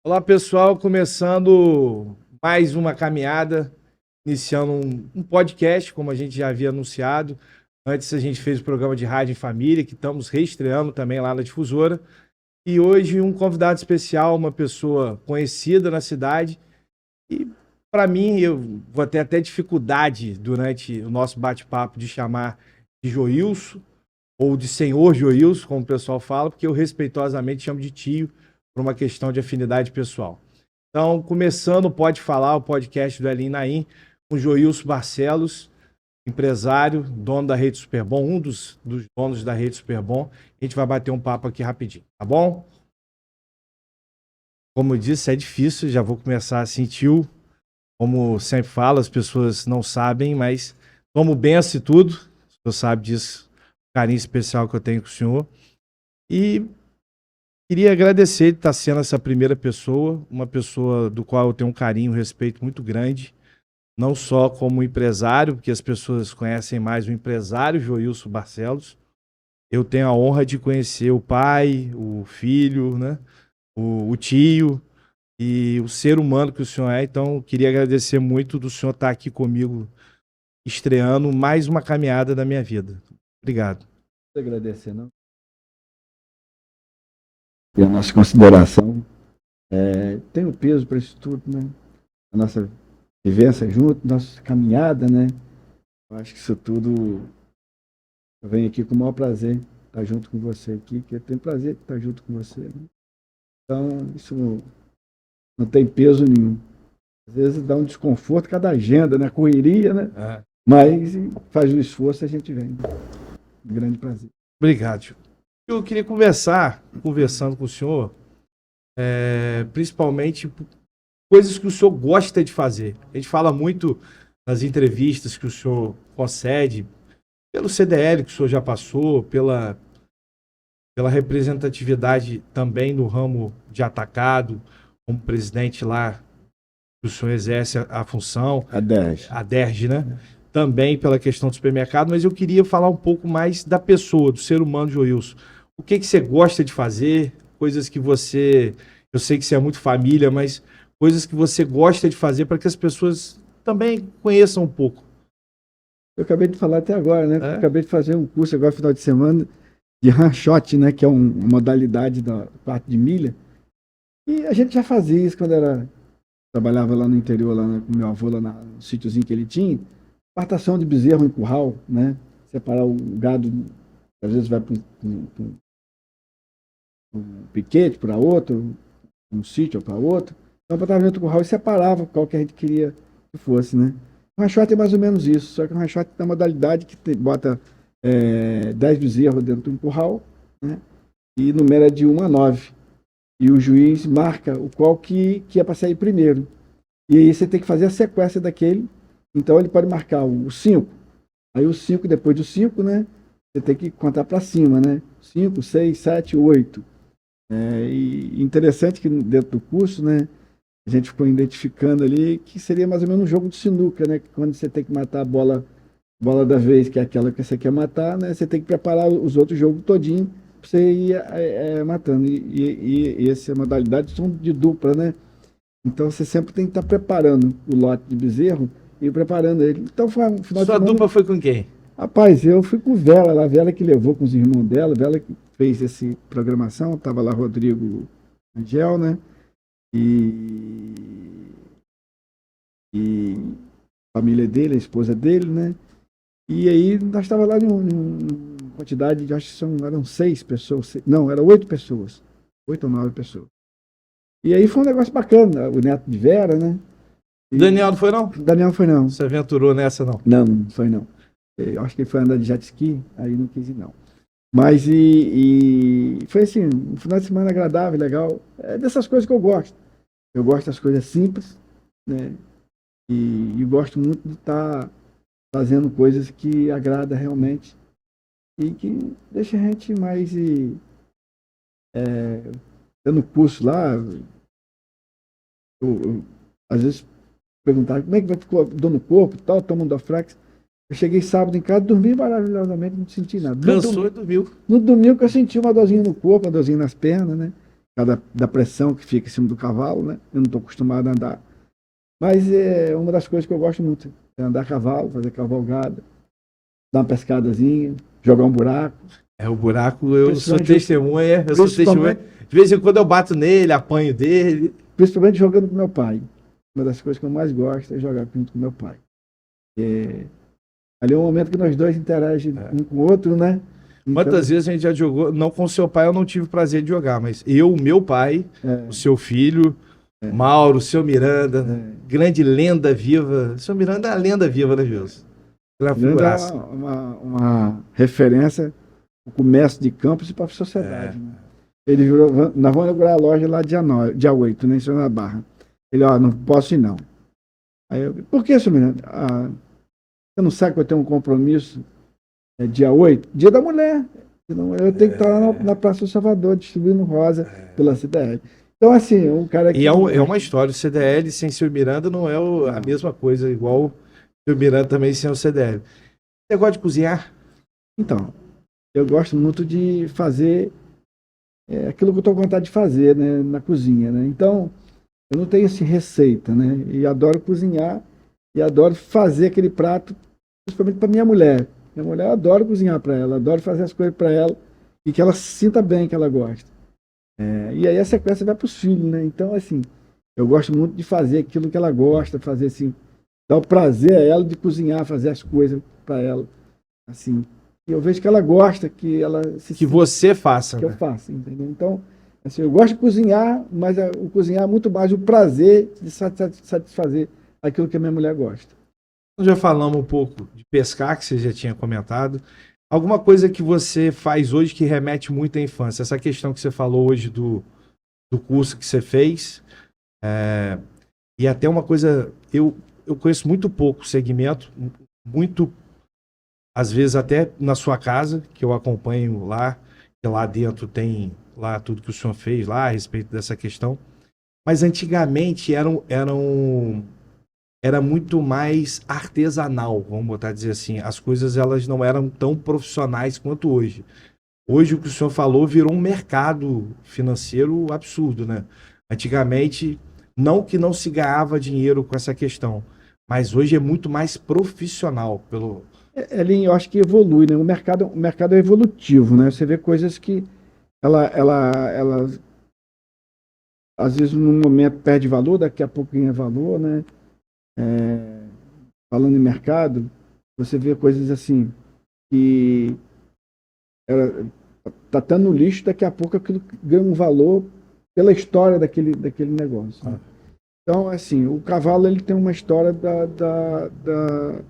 Olá, pessoal, começando mais uma caminhada, iniciando um podcast, como a gente já havia anunciado. Antes a gente fez o programa de rádio em família, que estamos reestreando também lá na Difusora. E hoje um convidado especial, uma pessoa conhecida na cidade. E para mim, eu vou ter até dificuldade durante o nosso bate-papo de chamar de Joilson ou de senhor Joilson, como o pessoal fala, porque eu respeitosamente chamo de tio por uma questão de afinidade pessoal. Então, começando, pode falar o podcast do Elim Naim, com Joilson Barcelos, empresário, dono da Rede Superbom, um dos donos da Rede Superbom. A gente vai bater um papo aqui rapidinho, tá bom? Como eu disse, é difícil, já vou começar assim, tio. Como sempre falo, as pessoas não sabem, mas tomo benção e tudo. O senhor sabe disso, o carinho especial que eu tenho com o senhor. E queria agradecer de estar sendo essa primeira pessoa, uma pessoa do qual eu tenho um carinho, um respeito muito grande, não só como empresário, porque as pessoas conhecem mais o empresário Joilson Barcelos. Eu tenho a honra de conhecer o pai, o filho, né, o tio e o ser humano que o senhor é. Então, eu queria agradecer muito do senhor estar aqui comigo, estreando mais uma caminhada da minha vida. Obrigado. Agradecer, não? E a nossa consideração tem o peso para isso tudo, né? A nossa vivência junto, nossa caminhada, né? Eu acho que isso tudo eu venho aqui com o maior prazer estar junto com você aqui, que eu tenho prazer de estar junto com você, né? Então, isso não tem peso nenhum. Às vezes dá um desconforto cada agenda, né? Correria, né? Mas faz o esforço e a gente vem. Um grande prazer. Obrigado, tio. Eu queria conversando com o senhor, principalmente coisas que o senhor gosta de fazer. A gente fala muito nas entrevistas que o senhor concede, pelo CDL que o senhor já passou, pela representatividade também no ramo de atacado, como presidente lá, que o senhor exerce a função. A DERJ, né? Também pela questão do supermercado, mas eu queria falar um pouco mais da pessoa, do ser humano Joilson. O que você gosta de fazer? Coisas que você... Eu sei que você é muito família, mas coisas que você gosta de fazer para que as pessoas também conheçam um pouco. Eu acabei de falar até agora, né? Acabei de fazer um curso agora, final de semana, de ranchote, né? Que é uma modalidade da parte de milha. E a gente já fazia isso quando trabalhava lá no interior, lá com meu avô, lá no sítiozinho que ele tinha. Partação de bezerro em curral, né? Separar o gado, às vezes vai para um piquete, para outro, um sítio para outro. Então, botava dentro do curral e separava qual que a gente queria que fosse, né? O ranchote é mais ou menos isso, só que o ranchote tem uma modalidade que bota 10 bezerros dentro de um curral, né? E numera de 1 a 9. E o juiz marca o qual que é para sair primeiro. E aí você tem que fazer a sequência daquele. Então ele pode marcar o 5. Aí o 5, depois do 5, né? Você tem que contar para cima, né? 5, 6, 7, 8. E interessante que dentro do curso, né? A gente ficou identificando ali que seria mais ou menos um jogo de sinuca, né? Quando você tem que matar a bola da vez, que é aquela que você quer matar, né? Você tem que preparar os outros jogos todinho para você ir matando. E essa modalidade são de dupla, né? Então você sempre tem que estar preparando o lote de bezerro e preparando ele. Então foi um final Sua de semana... dupla foi com quem? Rapaz, eu fui com Vela, a Vela que levou com os irmãos dela, Vela que fez essa programação, tava lá Rodrigo Angel, né? E a família dele, a esposa dele, né? E aí nós estávamos lá em quantidade de, acho que eram 6 pessoas, não, eram 8 pessoas, 8 ou 9 pessoas. E aí foi um negócio bacana, o neto de Vera, né? E Daniel não foi não? Daniel não foi não. Você aventurou nessa não? Não, não foi não. Eu acho que ele foi andar de jet ski, aí não quis ir não. Mas foi assim, um final de semana agradável, legal. É dessas coisas que eu gosto. Eu gosto das coisas simples, né? E gosto muito de estar fazendo coisas que agrada realmente e que deixa a gente mais dando curso lá. Às vezes perguntava como é que vai ficar dor no corpo e tal, tomando Dofrax. Eu cheguei sábado em casa, dormi maravilhosamente, não senti nada. Cansou e dormiu. No domingo que eu senti uma dorzinha no corpo, uma dorzinha nas pernas, né? da pressão que fica em cima do cavalo, né? Eu não estou acostumado a andar. Mas é uma das coisas que eu gosto muito, é andar a cavalo, fazer cavalgada, dar uma pescadazinha, jogar um buraco. O buraco, eu sou Principalmente- testemunha, eu sou testemunha. Principalmente, De vez em quando eu bato nele, apanho dele. principalmente jogando com meu pai. Uma das coisas que eu mais gosto é jogar junto com meu pai. Ali é um momento que nós dois interagimos um com o outro, né? Então, Quantas vezes a gente já jogou, não com seu pai eu não tive o prazer de jogar, mas eu, meu pai, o seu filho, Mauro, o seu Miranda, grande lenda viva. O seu Miranda é a lenda viva, né, Gilson? Uma Miranda figuraça. é uma referência para o comércio de Campos e para a sociedade. Né? Ele virou, nós vamos inaugurar a loja lá dia 8, né, em Senhor da Barra. Ele, não posso ir não. Aí eu, por que, seu Miranda? Você não sabe que eu tenho um compromisso dia 8? Dia da mulher. Eu tenho que estar lá na Praça do Salvador, distribuindo rosa pela CDL. Então, assim, um cara que... E é uma história, o CDL sem seu Miranda não é a mesma coisa, igual o seu Miranda também sem o CDL. Você gosta de cozinhar? Então, eu gosto muito de fazer aquilo que eu estou com vontade de fazer, né, na cozinha, né? Então, eu não tenho assim, receita, né? E adoro cozinhar e adoro fazer aquele prato, principalmente para minha mulher. Minha mulher, eu adoro cozinhar para ela, adoro fazer as coisas para ela e que ela se sinta bem, que ela gosta. E aí a sequência vai para os filhos, né? Então, assim, eu gosto muito de fazer aquilo que ela gosta, fazer assim, dar o prazer a ela de cozinhar, fazer as coisas para ela, assim. E eu vejo que ela gosta, que ela se Que você faça, que né? eu faço, entendeu? Então, assim, eu gosto de cozinhar, mas o cozinhar é muito mais o prazer de satisfazer aquilo que a minha mulher gosta. Nós já falamos um pouco de pescar, que você já tinha comentado. Alguma coisa que você faz hoje que remete muito à infância? Essa questão que você falou hoje do curso que você fez. E até uma coisa, eu conheço muito pouco o segmento, muito, às vezes até na sua casa, que eu acompanho lá, que lá dentro tem lá tudo que o senhor fez lá a respeito dessa questão. Mas antigamente era muito mais artesanal, vamos botar dizer assim. As coisas elas não eram tão profissionais quanto hoje. Hoje o que o senhor falou virou um mercado financeiro absurdo, né? Antigamente, não que não se ganhava dinheiro com essa questão, mas hoje é muito mais profissional. Ele, eu acho que evolui, né? O mercado é evolutivo, né? Você vê coisas que ela às vezes num momento perde valor, daqui a pouco ganha valor, né? Falando em mercado, você vê coisas assim que tá no lixo, daqui a pouco aquilo ganha um valor pela história daquele negócio. Né? Então, assim, o cavalo ele tem uma história da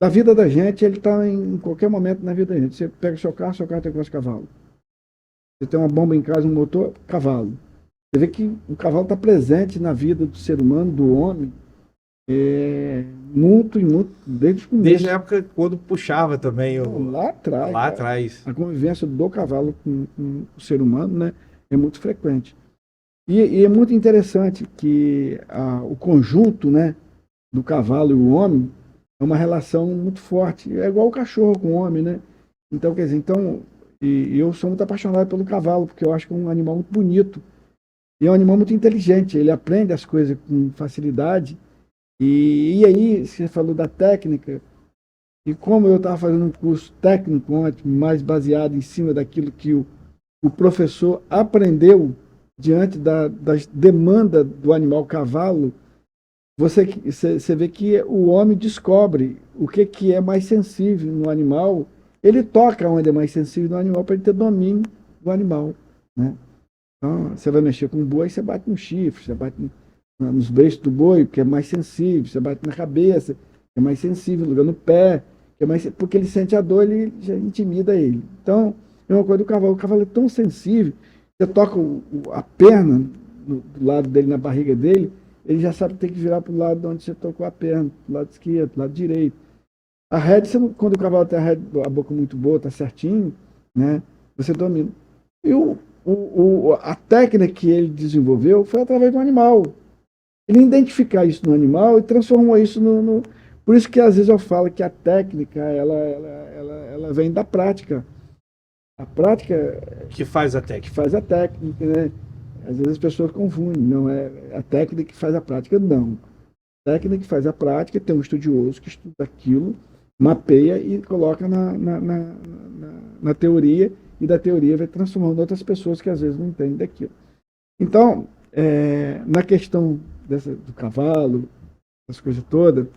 vida da gente, ele está em qualquer momento na vida da gente. Você pega seu carro tem quantos cavalos? Você tem uma bomba em casa, um motor, cavalo. Você vê que o cavalo está presente na vida do ser humano, do homem, muito, desde o começo. Desde a época quando puxava também. Lá atrás. Lá atrás. A convivência do cavalo com o ser humano, né, é muito frequente. E é muito interessante que o conjunto, né, do cavalo e o homem é uma relação muito forte. É igual o cachorro com o homem, né? Então, quer dizer, e eu sou muito apaixonado pelo cavalo, porque eu acho que é um animal muito bonito. E é um animal muito inteligente, ele aprende as coisas com facilidade. E aí, você falou da técnica, e como eu estava fazendo um curso técnico ontem, mais baseado em cima daquilo que o professor aprendeu diante das demandas do animal cavalo, você vê que o homem descobre o que é mais sensível no animal, ele toca onde é mais sensível no animal para ele ter domínio do animal, né? Então, você vai mexer com o boi, você bate no chifre, você bate nos beiços do boi, que é mais sensível, você bate na cabeça, que é mais sensível, no lugar no pé, que é mais, porque ele sente a dor, ele já intimida ele. Então, é uma coisa do cavalo. O cavalo é tão sensível, você toca a perna do lado dele, na barriga dele, ele já sabe que tem que virar para o lado de onde você tocou a perna, do lado esquerdo, do lado direito. A rédea, quando o cavalo tem a boca muito boa, está certinho, né, você domina. E a técnica que ele desenvolveu foi através do animal. Ele identificar isso no animal e transformou isso no... Por isso que às vezes eu falo que a técnica ela vem da prática. A prática Que faz a que técnica. faz a técnica, né? Às vezes as pessoas confundem, não é a técnica que faz a prática, não. A técnica que faz a prática tem um estudioso que estuda aquilo, mapeia e coloca na teoria, e da teoria vai transformando outras pessoas que às vezes não entendem daquilo. Então, na questão do cavalo, das coisas todas,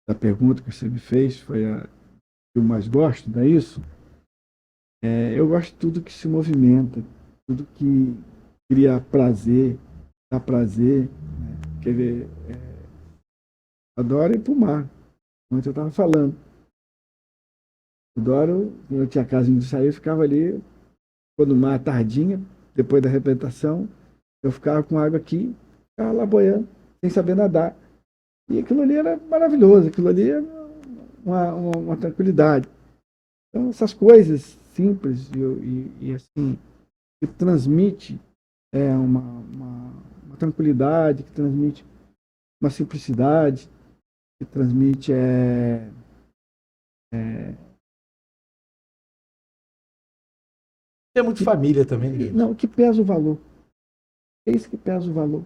da pergunta que você me fez, foi a que eu mais gosto, não é isso? Eu gosto de tudo que se movimenta, tudo que cria prazer, dá prazer. Né? Quer ver? Adoro ir para o mar, como eu estava falando. Adoro, eu tinha casa de sair, eu ficava ali, quando o mar tardinha, depois da arrebentação, eu ficava com água aqui, ficava lá boiando, sem saber nadar. E aquilo ali era maravilhoso, aquilo ali era uma tranquilidade. Então, essas coisas simples e assim, que transmite uma tranquilidade, que transmite uma simplicidade, que transmite É muito família também, né? não, que pesa o valor. É isso que pesa o valor.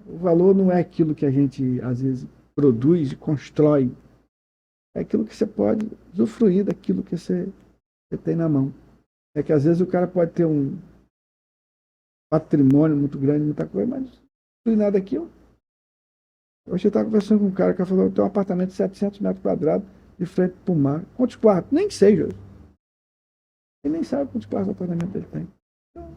O valor não é aquilo que a gente, às vezes, produz e constrói. É aquilo que você pode usufruir daquilo que você tem na mão. É que, às vezes, o cara pode ter um patrimônio muito grande, muita coisa, mas não tem nada daquilo. Hoje eu estava conversando com um cara que falou que tem um apartamento de 700 metros quadrados de frente para o mar. Quantos quartos? Nem sei, José. Ele nem sabe quantos quartos o apartamento ele tem.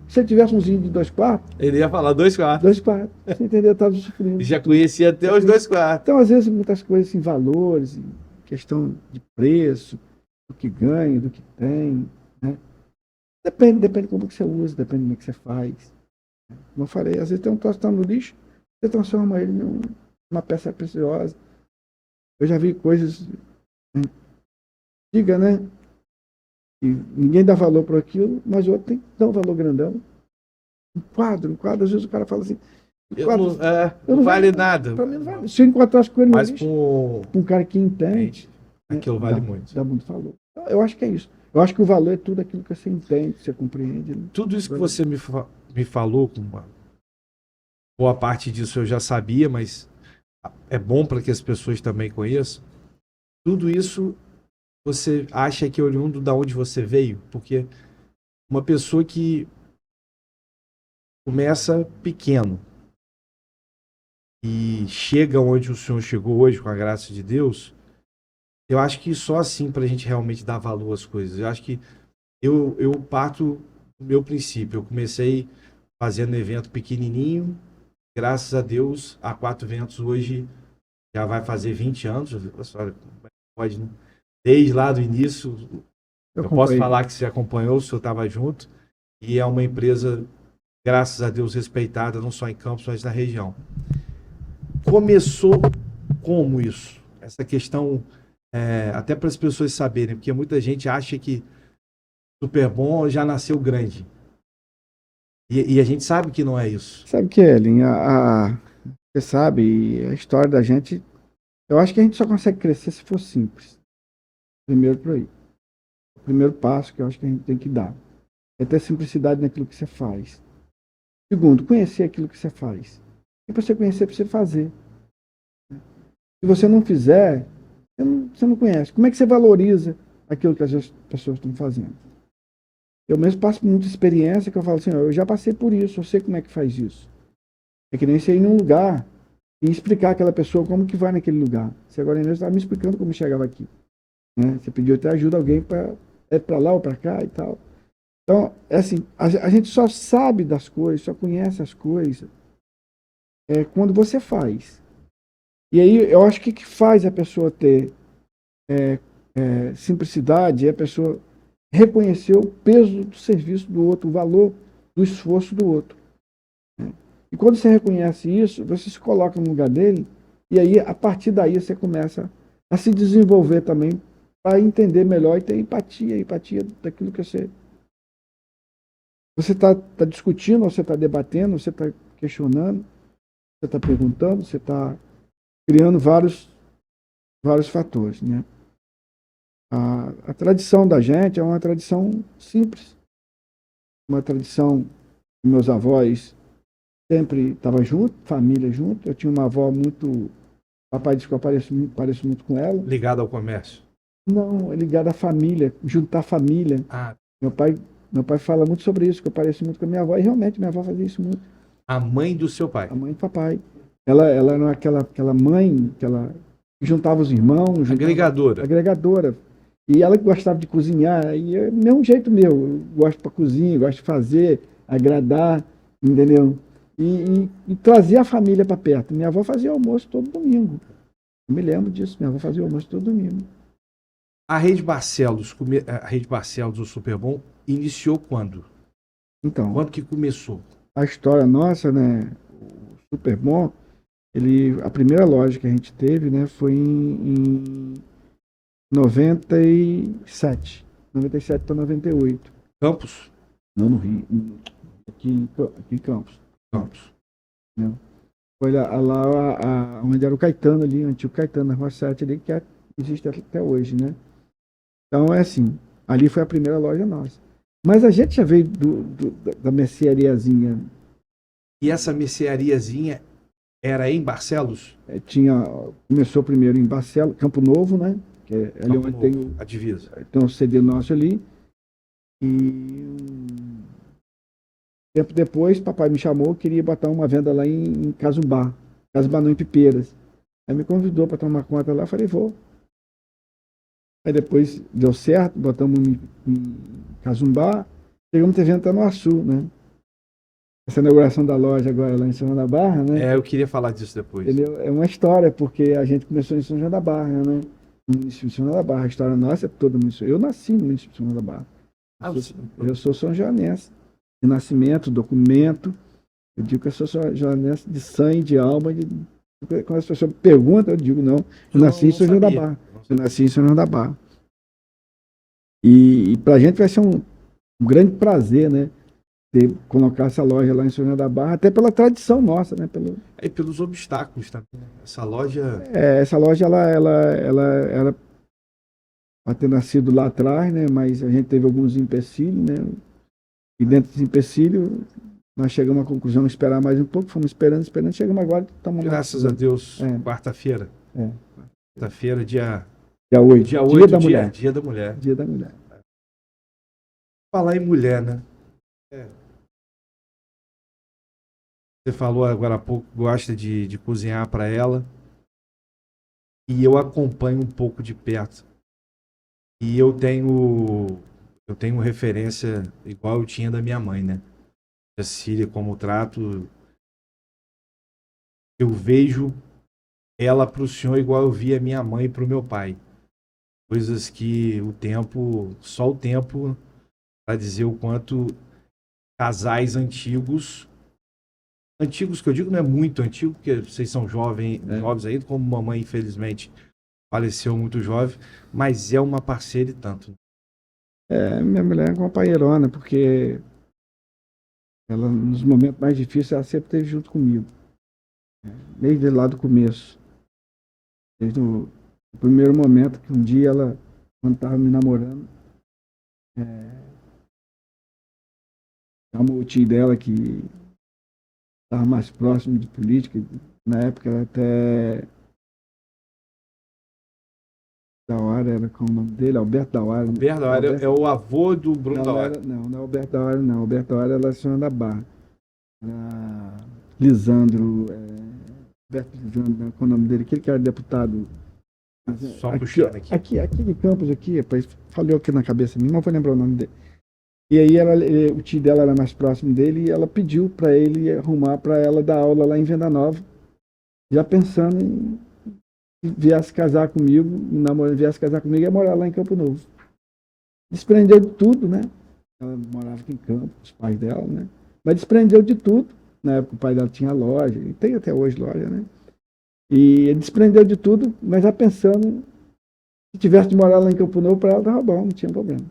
Se ele tivesse umzinho de 2 quartos... Ele ia falar 2 quartos. 2 quartos. Você entendeu? Estava sofrendo. Já conhecia até os 2 quartos. Então, às vezes, muitas coisas em valores, em questão de preço, do que ganha, do que tem. Né? Depende como que você usa, depende como que você faz. Como eu falei, às vezes tem um troço que está no lixo, você transforma ele numa peça preciosa. Eu já vi coisas antigas, né? E ninguém dá valor para aquilo, mas o outro tem que dar um valor grandão. Um quadro, às vezes o cara fala assim, não vale nada. Para mim não vale. Se eu encontrasse com ele no Mas lixo, com um cara que entende, aquilo vale muito. Dá muito valor. Então, eu acho que é isso. Eu acho que o valor é tudo aquilo que você entende, que você compreende. Né? Tudo isso que você me falou, com uma boa parte disso eu já sabia, mas é bom para que as pessoas também conheçam. Tudo isso você acha que é oriundo da onde você veio? Porque uma pessoa que começa pequeno e chega onde o senhor chegou hoje, com a graça de Deus, eu acho que só assim para a gente realmente dar valor às coisas. Eu acho que eu parto do meu princípio. Eu comecei fazendo evento pequenininho, graças a Deus, a Quatro Ventos hoje já vai fazer 20 anos. Pode, né? Desde lá do início, eu posso falar que você acompanhou, o senhor estava junto, e é uma empresa, graças a Deus, respeitada, não só em Campos, mas na região. Começou como isso? Essa questão, até para as pessoas saberem, porque muita gente acha que Super Bom já nasceu grande. E a gente sabe que não é isso. Sabe que, Ellen, você sabe, a história da gente, eu acho que a gente só consegue crescer se for simples. Primeiro por aí. O primeiro passo que eu acho que a gente tem que dar é ter simplicidade naquilo que você faz. Segundo, conhecer aquilo que você faz. E para você conhecer, para você fazer. Se você não fizer, você não conhece. Como é que você valoriza aquilo que as pessoas estão fazendo? Eu mesmo passo por muita experiência que eu falo assim, eu já passei por isso, eu sei como é que faz isso. É que nem você ir num lugar e explicar àquela pessoa como que vai naquele lugar. Você agora mesmo estava me explicando como chegava aqui. Né? Você pediu até ajuda a alguém para lá ou para cá e tal. Então, é assim, a gente só sabe das coisas, só conhece as coisas quando você faz. E aí eu acho que o que faz a pessoa ter simplicidade é a pessoa reconhecer o peso do serviço do outro, o valor do esforço do outro. Né? E quando você reconhece isso, você se coloca no lugar dele, e aí, a partir daí, você começa a se desenvolver também para entender melhor e ter empatia daquilo que você está discutindo, você está debatendo, você está questionando, você está perguntando, você está criando vários fatores, né? A tradição da gente é uma tradição simples, uma tradição que meus avós sempre estavam junto, família junto. Eu tinha uma avó muito. Papai disse que eu pareço muito com ela. Ligado ao comércio. Não, é ligado à família, juntar a família. Ah, Meu pai fala muito sobre isso, que eu pareço muito com a minha avó, e realmente minha avó fazia isso muito. a mãe do seu pai. A mãe do papai. Ela era aquela mãe que ela juntava os irmãos. Agregadora. Agregadora. E ela que gostava de cozinhar, e é o mesmo jeito meu. Eu gosto para cozinhar, gosto de fazer, agradar, entendeu? E trazer a família para perto. Minha avó fazia almoço todo domingo. Eu me lembro disso, minha avó fazia almoço todo domingo. A Rede Barcelos, do Superbom, iniciou quando? Então, Quando que começou? a história nossa, né, o Superbom, a primeira loja que a gente teve, né, foi em 97. 97 para 98. Campos? Não no Rio, aqui em Campos. Campos. Foi lá onde era o Caetano ali, o antigo Caetano, na Rua 7 ali, que existe até hoje, né? Então é assim, ali foi a primeira loja nossa. Mas a gente já veio da merceariazinha. E essa merceariazinha era em Barcelos? Começou primeiro em Barcelos, Campo Novo, né? Que é ali onde tem a divisa. Tem um CD nosso ali. E tempo depois, papai me chamou, queria botar uma venda lá em Casumbá não, em Pipeiras. Aí me convidou para tomar conta lá, eu falei, vou. Aí depois deu certo, botamos em Casumbá, chegamos a ter venda no Açu, né? Essa inauguração da loja agora lá em São João da Barra, né? Eu queria falar disso depois. É uma história, porque a gente começou em São João da Barra, né? No município de São João da Barra. A história nossa é toda município. Eu nasci no município de São João da Barra. Eu sou são joanense. De nascimento, documento. Eu digo que eu sou são joanense de sangue, de alma. Quando as pessoas perguntam, eu digo não. Eu nasci em São João da Barra. Eu nasci em São João da Barra. E pra gente vai ser um grande prazer, né? Colocar essa loja lá em São João da Barra, até pela tradição nossa, né? E pelos obstáculos também. Essa loja. Essa loja, ela pode ter nascido lá atrás, né? Mas a gente teve alguns empecilhos, né? E dentro dos empecilhos, nós chegamos à conclusão de esperar mais um pouco, fomos esperando, chegamos agora. Graças a Deus, quarta-feira. Quarta-feira, dia 8. Dia 8, da mulher. Dia da mulher. Dia da mulher. Falar em mulher, né? Você falou agora há pouco que gosta de cozinhar para ela. E eu acompanho um pouco de perto. E eu tenho referência igual eu tinha da minha mãe, né? Cecília, como trato. Eu vejo ela pro senhor igual eu via minha mãe pro meu pai. Coisas que só o tempo para dizer o quanto casais antigos que eu digo não é muito antigo, porque vocês são jovens ainda, como mamãe infelizmente faleceu muito jovem, mas é uma parceira e tanto. Minha mulher é companheirona, porque ela, nos momentos mais difíceis, ela sempre esteve junto comigo. Desde lá do começo. Desde o primeiro momento que um dia ela, quando estava me namorando, chamou o tio dela que estava mais próximo de política. Na época ela até Dauara, era com o nome dele, Alberto Dauara. Alberto Dauara é o avô do Bruno Dauara. Não é Alberto Dauara, não. Alberto Dauara é lá em São João da Barra. Lisandro, Alberto Lisandro, qual é o nome dele? Aquele que era deputado. Só puxando aqui. Aqui de Campos, aqui, rapaz, falhou aqui na cabeça minha, não vou lembrar o nome dele. E aí o tio dela era mais próximo dele e ela pediu para ele arrumar para ela dar aula lá em Venda Nova, já pensando em viesse casar comigo, viesse casar comigo e ia morar lá em Campo Novo. Desprendeu de tudo, né? Ela morava aqui em Campos, os pais dela, né? Mas desprendeu de tudo. Na época o pai dela tinha loja, e tem até hoje loja, né? E ele desprendeu de tudo, mas já pensando, se tivesse de morar lá em Campo Novo, para ela estava bom, não tinha problema.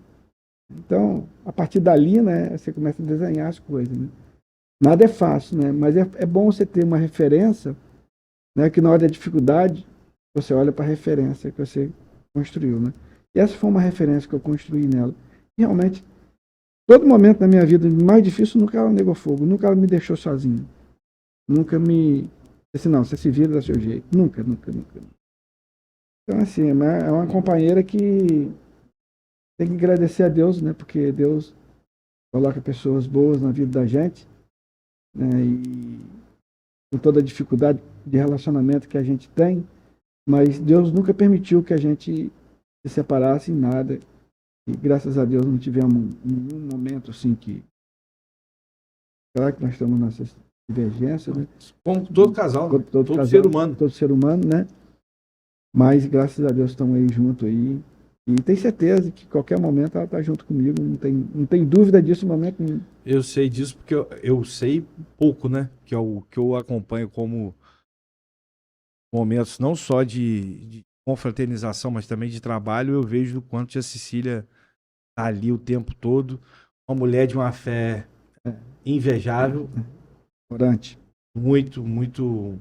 Então, a partir dali, né, você começa a desenhar as coisas, né? Nada é fácil, né? Mas é bom você ter uma referência, né, que na hora da dificuldade, você olha para a referência que você construiu, né? E essa foi uma referência que eu construí nela. E realmente, todo momento da minha vida mais difícil, nunca ela negou fogo, nunca ela me deixou sozinho. Nunca me... Assim, não, você se vira do seu jeito. Nunca, nunca, nunca. Então, assim, é uma companheira que tem que agradecer a Deus, né? Porque Deus coloca pessoas boas na vida da gente, né? E com toda a dificuldade de relacionamento que a gente tem, mas Deus nunca permitiu que a gente se separasse em nada. E graças a Deus não tivemos nenhum momento assim que... Claro que nós temos nossas divergências, né? Como todo casal, né? Todo Todo casal, ser humano. todo ser humano, né? Mas graças a Deus estamos aí junto aí. E tenho certeza que qualquer momento ela está junto comigo. Não tem dúvida disso no momento nenhum. Eu sei disso porque eu sei pouco, né? Que é o que eu acompanho como momentos não só de confraternização, mas também de trabalho. Eu vejo o quanto a Cecília tá ali o tempo todo. Uma mulher de uma fé invejável, Orante. muito, muito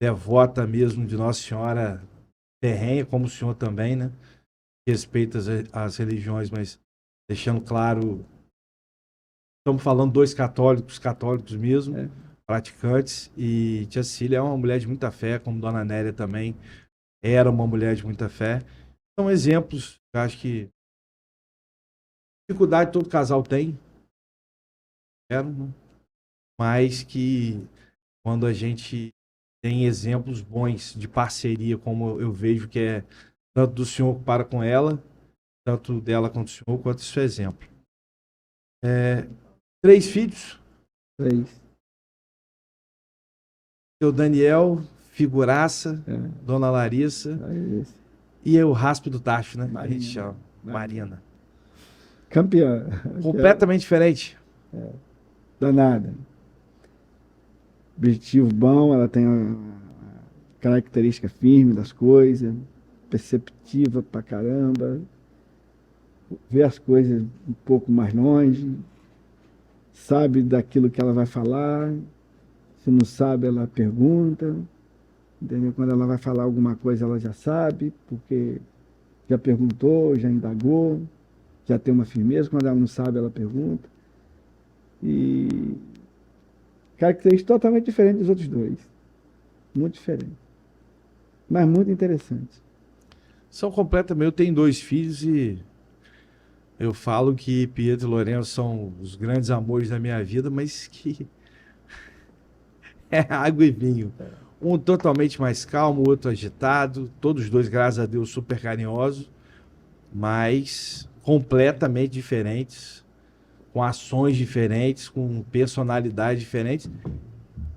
devota mesmo de Nossa Senhora terrenha, como o senhor também, né? Respeita as religiões, mas deixando claro, estamos falando dois católicos mesmo, praticantes, e tia Cecília é uma mulher de muita fé, como Dona Nélia também era uma mulher de muita fé. São exemplos, eu acho que dificuldade todo casal tem, mas que quando a gente tem exemplos bons de parceria, como eu vejo que é tanto do senhor para com ela, tanto dela quanto do senhor, quanto seu exemplo. 3 filhos. 3. Seu Daniel, figuraça, Dona Larissa e o raspe do tacho, né? A gente chama. Marina. Campeã. Completamente diferente. Danada. Objetivo bom, ela tem a característica firme das coisas, perceptiva pra caramba, vê as coisas um pouco mais longe, sabe daquilo que ela vai falar, se não sabe ela pergunta, entendeu? Quando ela vai falar alguma coisa ela já sabe, porque já perguntou, já indagou, já tem uma firmeza, quando ela não sabe ela pergunta. E características totalmente diferentes dos outros dois. Muito diferente. Mas muito interessante. São completamente. Eu tenho 2 filhos e eu falo que Pietro e Lourenço são os grandes amores da minha vida, mas que é água e vinho. Um totalmente mais calmo, o outro agitado. Todos os dois, graças a Deus, super carinhosos, mas completamente diferentes, com ações diferentes, com personalidades diferentes.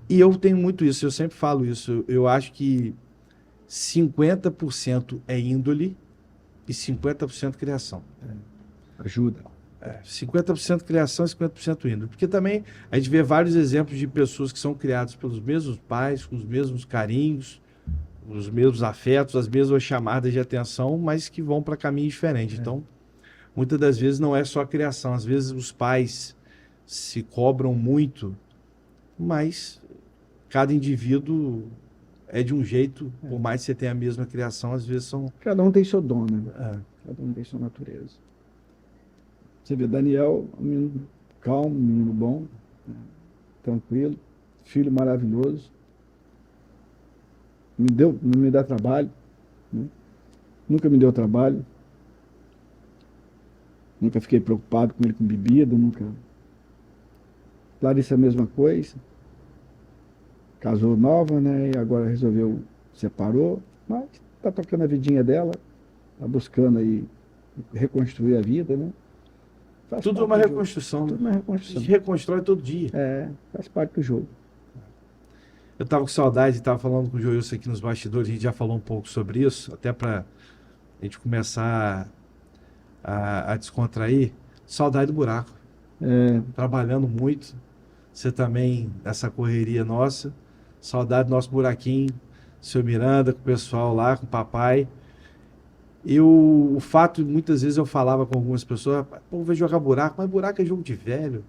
E eu tenho muito isso, eu sempre falo isso. Eu acho que 50% é índole e 50% criação. Ajuda. 50% criação e 50% índole. Porque também a gente vê vários exemplos de pessoas que são criadas pelos mesmos pais, com os mesmos carinhos, os mesmos afetos, as mesmas chamadas de atenção, mas que vão para caminhos diferentes. Então, muitas das vezes não é só a criação. Às vezes os pais se cobram muito, mas cada indivíduo é de um jeito, por mais que você tenha a mesma criação, às vezes são... Cada um tem seu dom, né? Cada um tem sua natureza. Você vê, Daniel, um menino calmo, um menino bom, né? Tranquilo, filho maravilhoso. Não me dá trabalho, né? Nunca me deu trabalho. Nunca fiquei preocupado com ele com bebida, nunca. Larissa a mesma coisa. Casou nova, né? E agora resolveu, separou, mas tá tocando a vidinha dela, tá buscando aí reconstruir a vida, né? Tudo é uma reconstrução. Tudo uma reconstrução. A gente reconstrói todo dia. Faz parte do jogo. Eu tava com saudade, tava falando com o Joilson aqui nos bastidores, a gente já falou um pouco sobre isso, até para a gente começar a descontrair. Saudade do buraco. Trabalhando muito. Você também, nessa correria nossa. Saudade do nosso buraquinho. Seu Miranda, com o pessoal lá, com o papai. E o fato, muitas vezes eu falava com algumas pessoas, pô, vai jogar buraco, mas buraco é jogo de velho.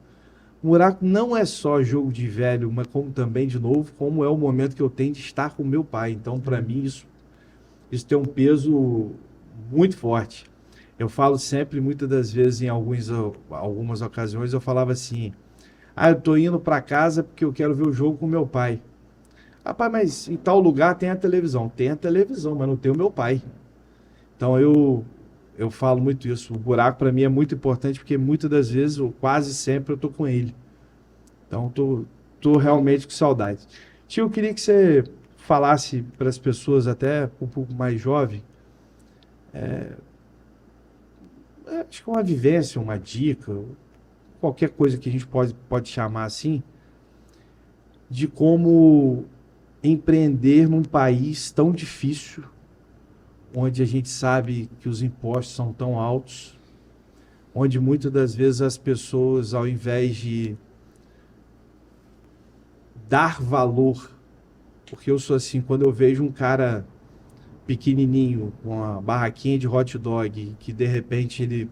Buraco não é só jogo de velho, mas como também, de novo, como é o momento que eu tenho de estar com meu pai. Então, para mim, isso tem um peso muito forte. Eu falo sempre, muitas das vezes, em algumas ocasiões, eu falava assim: ah, eu tô indo para casa porque eu quero ver o jogo com meu pai. Rapaz, mas em tal lugar tem a televisão. Tem a televisão, mas não tem o meu pai. Então eu falo muito isso. O buraco para mim é muito importante porque muitas das vezes, ou quase sempre, eu tô com ele. Então tô realmente com saudade. Tio, eu queria que você falasse para as pessoas, até um pouco mais jovem, acho que uma vivência, uma dica, qualquer coisa que a gente pode chamar assim, de como empreender num país tão difícil, onde a gente sabe que os impostos são tão altos, onde muitas das vezes as pessoas, ao invés de dar valor, porque eu sou assim, quando eu vejo um cara pequenininho, com uma barraquinha de hot dog, que de repente ele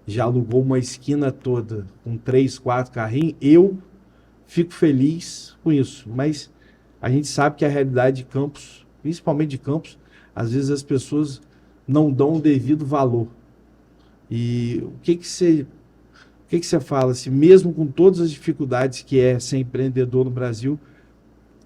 já alugou uma esquina toda com 3, 4 carrinhos, eu fico feliz com isso. Mas a gente sabe que a realidade de Campos, principalmente de Campos, às vezes as pessoas não dão o devido valor. E o que que você fala, assim, mesmo com todas as dificuldades que é ser empreendedor no Brasil,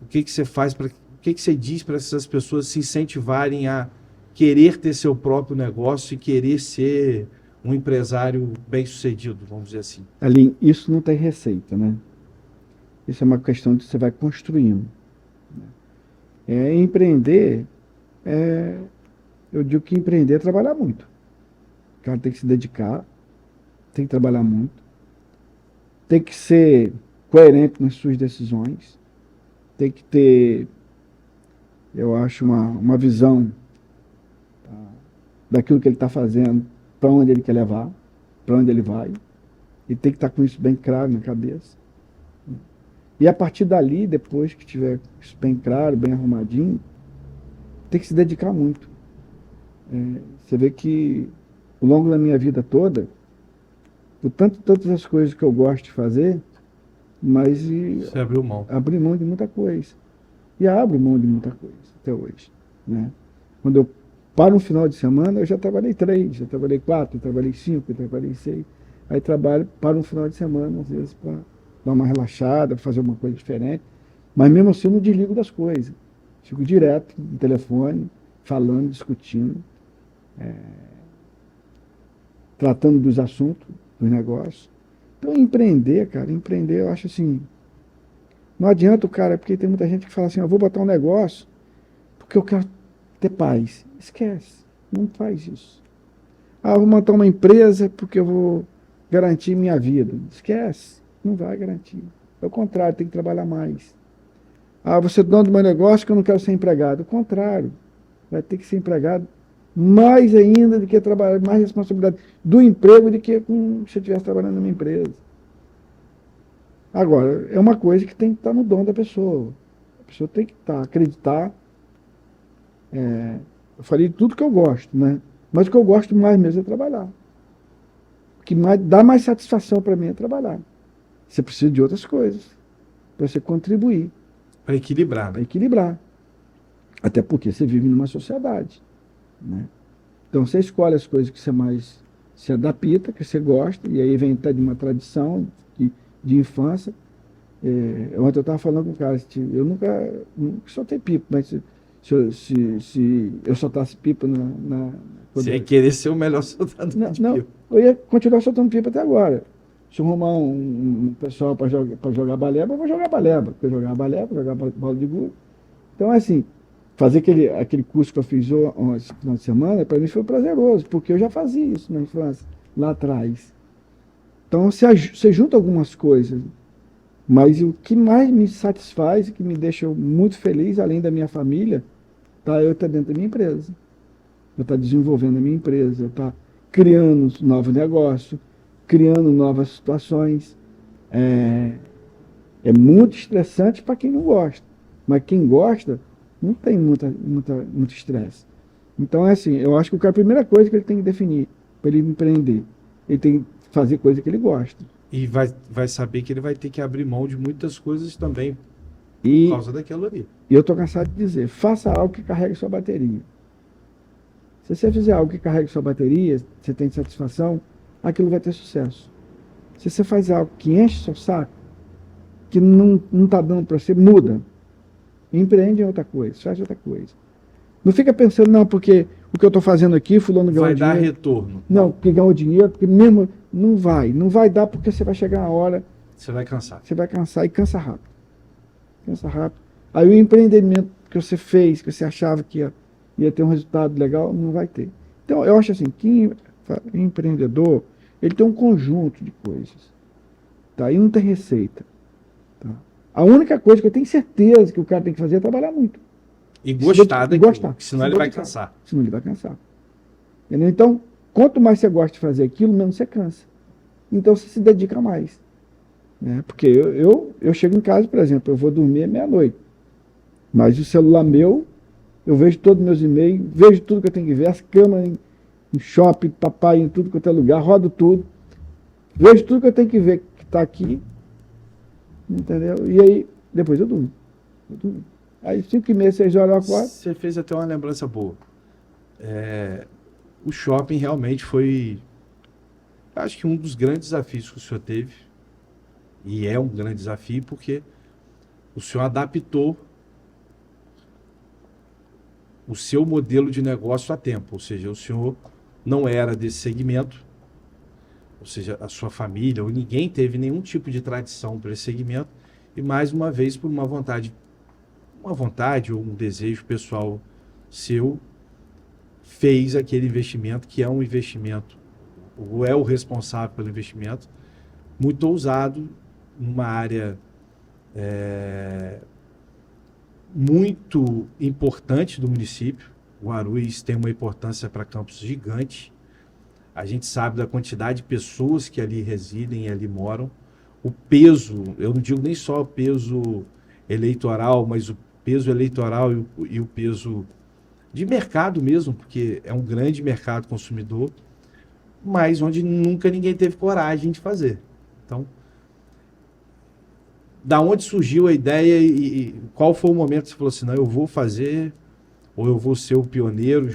o que que você faz para, o que que você diz para essas pessoas se incentivarem a querer ter seu próprio negócio e querer ser um empresário bem-sucedido, vamos dizer assim? Ali, isso não tem receita, né? Isso é uma questão de você vai construindo. Empreender, eu digo que empreender é trabalhar muito. O cara tem que se dedicar, tem que trabalhar muito, tem que ser coerente nas suas decisões, tem que ter, eu acho, uma visão daquilo que ele está fazendo, para onde ele quer levar, para onde ele vai, e tem que estar com isso bem claro na cabeça. E a partir dali, depois que tiver isso bem claro, bem arrumadinho, tem que se dedicar muito. Você vê que ao longo da minha vida toda, por tantas as coisas que eu gosto de fazer, mas Você abriu mão. abri mão de muita coisa. E abro mão de muita coisa até hoje. Né? Quando eu paro um final de semana, eu já trabalhei 3, já trabalhei 4, já trabalhei 5, já trabalhei 6. Aí paro um final de semana, às vezes, para dar uma relaxada, fazer uma coisa diferente. Mas mesmo assim eu não desligo das coisas. Fico direto no telefone, falando, discutindo, tratando dos assuntos, dos negócios. Então, empreender, cara, empreender, eu acho assim, não adianta o cara, porque tem muita gente que fala assim, eu vou botar um negócio porque eu quero ter paz. Esquece, não faz isso. Ah, eu vou montar uma empresa porque eu vou garantir minha vida. Esquece, não vai garantir. É o contrário, tem que trabalhar mais. Ah, você é dono do meu negócio que eu não quero ser empregado. O contrário, vai ter que ser empregado mais ainda do que trabalhar, mais responsabilidade do emprego do que se eu estivesse trabalhando numa empresa. Agora, é uma coisa que tem que estar no dom da pessoa. A pessoa tem que acreditar. Eu falei tudo que eu gosto, né? Mas o que eu gosto mais mesmo é trabalhar. O que dá mais satisfação para mim é trabalhar. Você precisa de outras coisas para você contribuir. Para equilibrar, Para né? equilibrar. Até porque você vive numa sociedade. Né? Então você escolhe as coisas que você mais se adapta, que você gosta, e aí vem de uma tradição de infância. Ontem eu estava falando com o cara, eu nunca soltei pipa, mas se eu soltasse pipa Você ia querer ser o melhor soldado de não, pipa. eu ia continuar soltando pipa até agora. Se eu arrumar um pessoal para jogar baleba, eu vou jogar baleba. Porque eu jogar baleba, jogar bola de gude. Então, assim, fazer aquele curso que eu fiz esse final de semana, para mim foi prazeroso, porque eu já fazia isso na infância, lá atrás. Então, você junta algumas coisas, mas o que mais me satisfaz e que me deixa muito feliz, além da minha família, eu estar dentro da minha empresa. Eu estar desenvolvendo a minha empresa, eu estar criando novos negócios, criando novas situações. É muito estressante para quem não gosta, mas quem gosta não tem muito estresse. Então, é assim, eu acho que a primeira coisa que ele tem que definir para ele empreender, ele tem que fazer coisa que ele gosta. E vai saber que ele vai ter que abrir mão de muitas coisas também por causa daquilo ali. E eu estou cansado de dizer, faça algo que carregue sua bateria. Se você fizer algo que carregue sua bateria, você tem satisfação, aquilo vai ter sucesso. Se você faz algo que enche seu saco, que não está dando para você, muda. Empreende em outra coisa, faz outra coisa. Não fica pensando, não, porque o que eu estou fazendo aqui, fulano ganhou dinheiro. Vai dar retorno. Não, porque ganhou dinheiro, porque mesmo não vai dar porque você vai chegar a hora. Você vai cansar. Você vai cansar e cansa rápido. Cansa rápido. Aí o empreendimento que você fez, que você achava que ia ter um resultado legal, não vai ter. Então, eu acho assim, que empreendedor, ele tem um conjunto de coisas. Tá? E não tem receita. Tá? A única coisa que eu tenho certeza que o cara tem que fazer é trabalhar muito. E gostar daquilo, gostar. Senão ele vai cansar. Senão ele vai cansar. Entendeu? Então, quanto mais você gosta de fazer aquilo, menos você cansa. Então, você se dedica mais. Né? Porque eu chego em casa, por exemplo, eu vou dormir meia-noite. Mas o celular meu, eu vejo todos os meus e-mails, vejo tudo que eu tenho que ver, as câmeras em shopping, papai, em tudo quanto é lugar, rodo tudo. Vejo tudo que eu tenho que ver que está aqui. Entendeu? E aí, depois eu durmo. Aí 5h30, 6 horas eu acordo. Você fez até uma lembrança boa. O shopping realmente foi, acho que um dos grandes desafios que o senhor teve. E é um grande desafio porque o senhor adaptou o seu modelo de negócio a tempo. Ou seja, o senhor não era desse segmento, ou seja, a sua família ou ninguém teve nenhum tipo de tradição para esse segmento. E mais uma vez, por uma vontade ou um desejo pessoal seu, fez aquele investimento que é um investimento, ou é o responsável pelo investimento, muito ousado, numa área muito importante do município. O Guarulhos tem uma importância para Campos gigante. A gente sabe da quantidade de pessoas que ali residem e ali moram. O peso, eu não digo nem só o peso eleitoral, mas o peso eleitoral e o peso de mercado mesmo, porque é um grande mercado consumidor, mas onde nunca ninguém teve coragem de fazer. Então, da onde surgiu a ideia e qual foi o momento que você falou assim, não, eu vou fazer, ou eu vou ser o pioneiro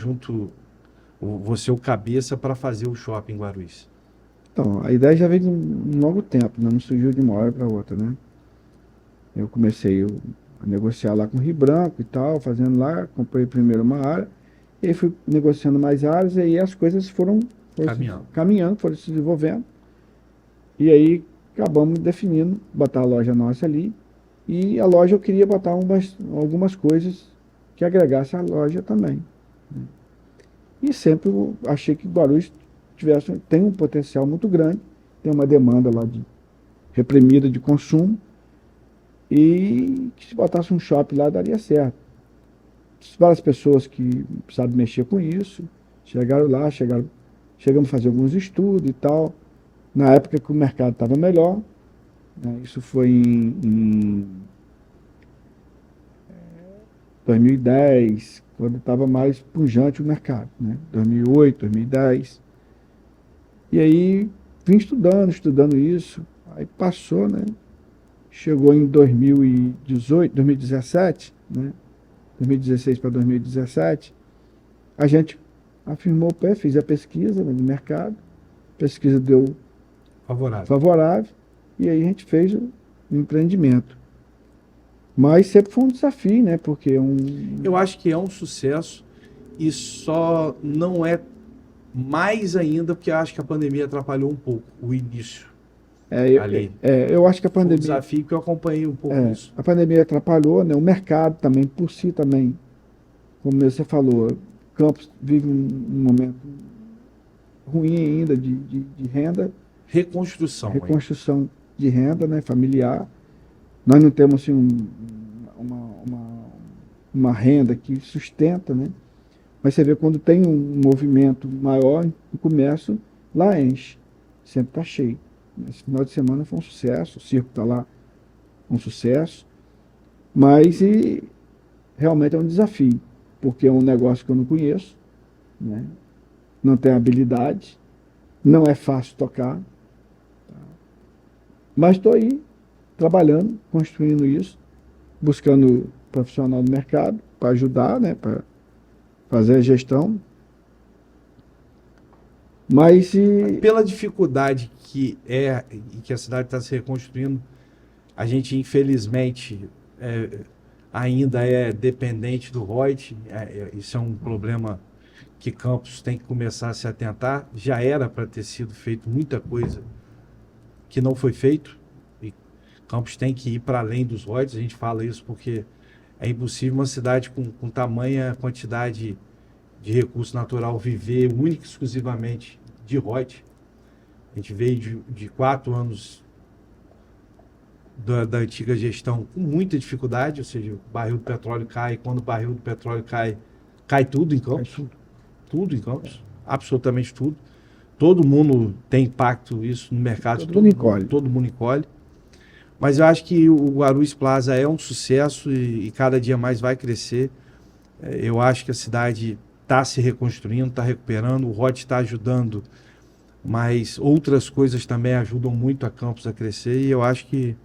vou ser o cabeça para fazer o shopping Guarulhos? Então, a ideia já veio de um longo tempo, não surgiu de uma hora para outra, né? Eu comecei a negociar lá com o Rio Branco e tal, fazendo lá, comprei primeiro uma área, e aí fui negociando mais áreas, e aí as coisas foram caminhando, foram se desenvolvendo, e aí acabamos definindo, botar a loja nossa ali, e a loja eu queria botar algumas coisas que agregassem a loja também. Né? E sempre eu achei que Guarulhos tem um potencial muito grande, tem uma demanda lá reprimida de consumo, e que se botasse um shopping lá daria certo. Várias pessoas que sabem mexer com isso, chegaram lá, chegamos a fazer alguns estudos e tal, na época que o mercado estava melhor, né? Isso foi em 2010, quando estava mais pujante o mercado, né? 2008, 2010. E aí vim estudando isso, aí passou, né? Chegou em 2017, né? 2016 para 2017, a gente afirmou o pé, fez a pesquisa, né, do mercado, a pesquisa deu favorável, e aí a gente fez o empreendimento. Mas sempre foi um desafio, né? Porque eu acho que é um sucesso e só não é mais ainda porque eu acho que a pandemia atrapalhou um pouco o início. Eu acho que a pandemia... Foi um desafio que eu acompanhei um pouco isso. A pandemia atrapalhou, né? O mercado também, por si também, como você falou, Campos vive um momento ruim ainda de renda. Reconstrução de renda, né? Familiar. Nós não temos assim, uma renda que sustenta, né? Mas você vê quando tem um movimento maior, o comércio lá enche, sempre está cheio. Esse final de semana foi um sucesso, o circo está lá, um sucesso, mas realmente é um desafio, porque é um negócio que eu não conheço, né? Não tenho habilidade, não é fácil tocar, tá? Mas estou aí, trabalhando, construindo isso, buscando profissional do mercado para ajudar, né? Para fazer a gestão, Mas pela dificuldade que é e que a cidade está se reconstruindo, a gente infelizmente ainda é dependente do ROIT. Isso é um problema que Campos tem que começar a se atentar. Já era para ter sido feito muita coisa que não foi feito. E Campos tem que ir para além dos ROITs. A gente fala isso porque é impossível uma cidade com tamanha quantidade de recurso natural viver única e exclusivamente de ROIT. A gente veio de 4 anos da antiga gestão com muita dificuldade, ou seja, o barril do petróleo cai, quando o barril do petróleo cai, cai tudo em Campos. Tudo em Campos, absolutamente tudo. Todo mundo tem impacto isso no mercado. Todo mundo encolhe. Mas eu acho que o Guarulhos Plaza é um sucesso e cada dia mais vai crescer. Eu acho que a cidade está se reconstruindo, está recuperando, o ROT está ajudando, mas outras coisas também ajudam muito a Campos a crescer e eu acho que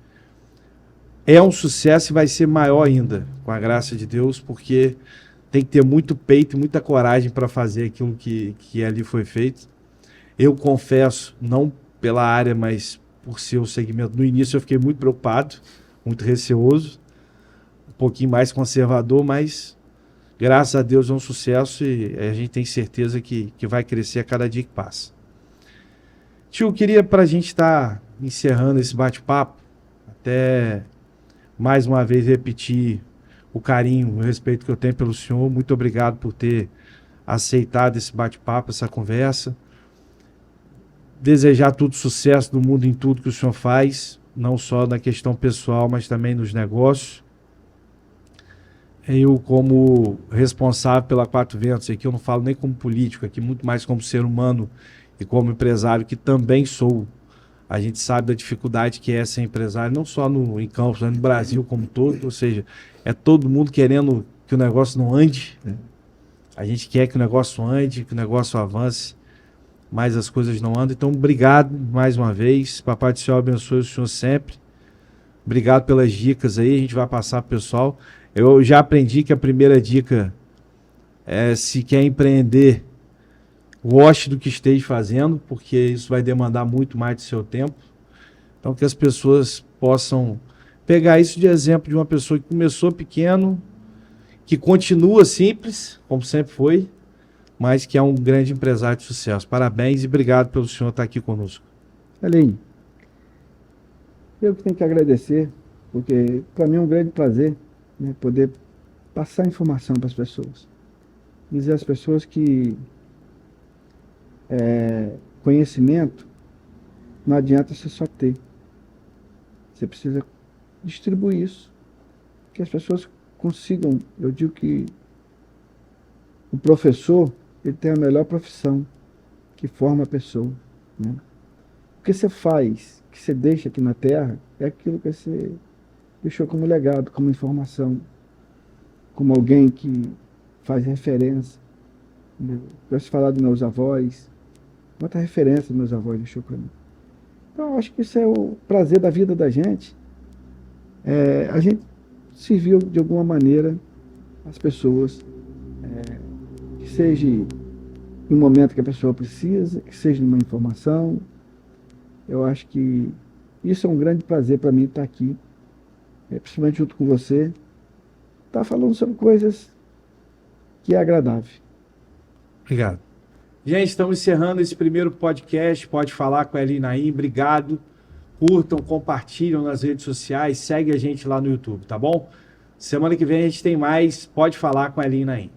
é um sucesso e vai ser maior ainda, com a graça de Deus, porque tem que ter muito peito e muita coragem para fazer aquilo que ali foi feito. Eu confesso, não pela área, mas por ser o segmento. No início eu fiquei muito preocupado, muito receoso, um pouquinho mais conservador, mas graças a Deus é um sucesso e a gente tem certeza que vai crescer a cada dia que passa. Tio, queria para a gente estar encerrando esse bate-papo, até mais uma vez repetir o carinho, o respeito que eu tenho pelo senhor. Muito obrigado por ter aceitado esse bate-papo, essa conversa. Desejar todo sucesso do mundo em tudo que o senhor faz, não só na questão pessoal, mas também nos negócios. Eu, como responsável pela Quatro Ventos, aqui eu não falo nem como político, aqui muito mais como ser humano e como empresário, que também sou. A gente sabe da dificuldade que é ser empresário, não só em Campos, mas no Brasil como todo, ou seja, é todo mundo querendo que o negócio não ande. A gente quer que o negócio ande, que o negócio avance, mas as coisas não andam. Então, obrigado mais uma vez. Papai do Céu abençoe o senhor sempre. Obrigado pelas dicas aí, a gente vai passar para o pessoal. Eu já aprendi que a primeira dica é, se quer empreender, goste do que esteja fazendo, porque isso vai demandar muito mais do seu tempo. Então, que as pessoas possam pegar isso de exemplo de uma pessoa que começou pequeno, que continua simples, como sempre foi, mas que é um grande empresário de sucesso. Parabéns e obrigado pelo senhor estar aqui conosco. Aline, eu que tenho que agradecer, porque para mim é um grande prazer, né, poder passar informação para as pessoas. Dizer às pessoas que conhecimento não adianta você só ter. Você precisa distribuir isso, que as pessoas consigam. Eu digo que o professor, ele tem a melhor profissão, que forma a pessoa, né? O que você faz, que você deixa aqui na Terra, é aquilo que você deixou como legado, como informação, como alguém que faz referência. Eu gosto de falar dos meus avós, quanta referência meus avós deixou para mim. Então, eu acho que isso é o prazer da vida da gente. A gente serviu de alguma maneira as pessoas, que seja em um momento que a pessoa precisa, que seja numa informação. Eu acho que isso é um grande prazer para mim estar aqui, principalmente junto com você, estar falando sobre coisas que é agradável. Obrigado. Gente, estamos encerrando esse primeiro podcast. Pode falar com a Eli Naim. Obrigado. Curtam, compartilham nas redes sociais. Segue a gente lá no YouTube, tá bom? Semana que vem a gente tem mais. Pode falar com a Eli Naim.